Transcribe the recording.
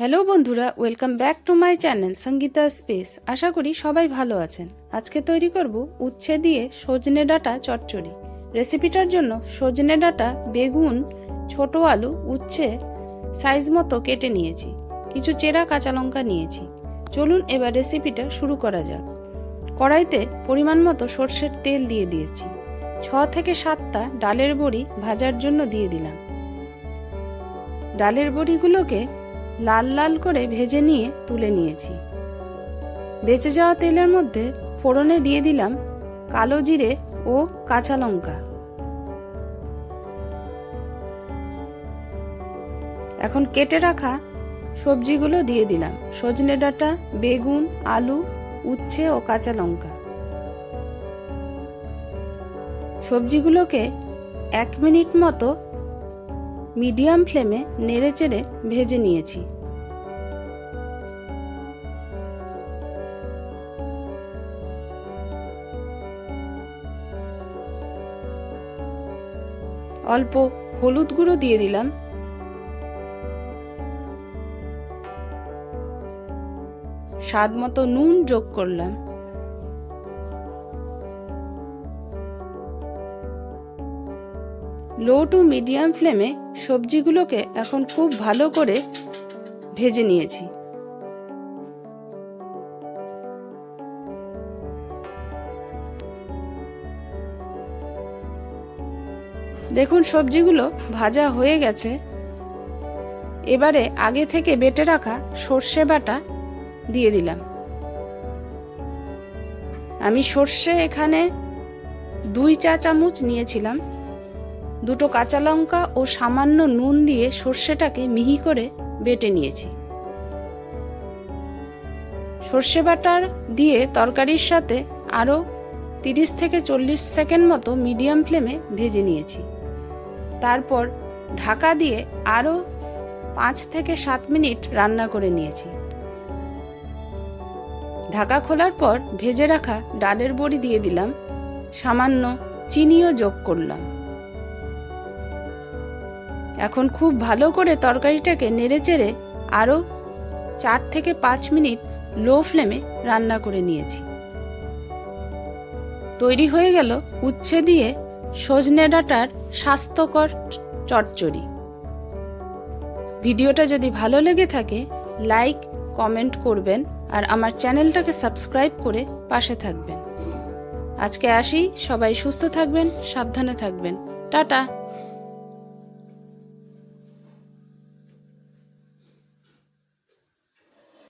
Hello বন্ধুরা, welcome back to my channel Sangeeta space. আশা করি সবাই ভালো আছেন। আজকে তৈরি করব উচ্ছে দিয়ে সজনে ডাঁটা চচ্চড়ি। রেসিপিটার জন্য সজনে ডাঁটা, বেগুন, ছোট আলু, উচ্ছে সাইজ মতো কেটে নিয়েছি। কিছু চেরা কাঁচা লঙ্কা নিয়েছি। চলুন এবার রেসিপিটা শুরু করা যাক। কড়াইতে পরিমাণ মতো সর্ষের তেল দিয়ে দিয়েছি। 6 থেকে 7টা ডালের বড়ি ভাজার জন্য দিয়ে দিলাম। ডালের বড়িগুলোকে লাল লাল করে ভেজে নিয়ে তুলে নিয়েছি। বেঁচে যাওয়া তেলের মধ্যে ফোড়নে দিয়ে দিলাম কালো জিরে ও কাঁচা লঙ্কা। এখন কেটে রাখা সবজিগুলো দিয়ে দিলাম: সজনে ডাঁটা, বেগুন, আলু, উচ্ছে ও কাঁচা লঙ্কা। সবজিগুলোকে 1 মিনিট মতো মিডিয়াম ফ্লেমে নেড়েচেড়ে ভেজে নিয়েছি। অল্প হলুদ গুঁড়ো দিয়ে দিলাম। স্বাদ মতো নুন যোগ করলাম। লো টু মিডিয়াম ফ্লেমে সবজিগুলোকে এখন খুব ভালো করে ভেজে নিয়েছি। দেখুন সবজিগুলো ভাজা হয়ে গেছে। এবারে আগে থেকে বেটে রাখা সর্ষে বাটা দিয়ে দিলাম। আমি সর্ষে এখানে 2 চা চামচ নিয়েছিলাম। 2টো কাঁচা লঙ্কা ও সামান্য নুন দিয়ে সর্ষেটাকে মিহি করে বেটে নিয়েছি। সর্ষে বাটার দিয়ে তরকারির সাথে আরও 30 থেকে 40 সেকেন্ড মতো মিডিয়াম ফ্লেমে ভেজে নিয়েছি। তারপর ঢাকা দিয়ে আরও 5 থেকে 7 মিনিট রান্না করে নিয়েছি। ঢাকা খোলার পর ভেজে রাখা ডালের বড়ি দিয়ে দিলাম। সামান্য চিনিও যোগ করলাম। এখন খুব ভালো করে তরকারিটাকে নেড়েচেড়ে আরও 4 থেকে 5 মিনিট লো ফ্লেমে রান্না করে নিয়েছি। তৈরি হয়ে গেল উচ্ছে দিয়ে সজনে ডাঁটার স্বাস্থ্যকর চচ্চড়ি। ভিডিওটা যদি ভালো লেগে থাকে লাইক, কমেন্ট করবেন আর আমার চ্যানেলটাকে সাবস্ক্রাইব করে পাশে থাকবেন। আজকে আসি, সবাই সুস্থ থাকবেন, সাবধানে থাকবেন। টাটা।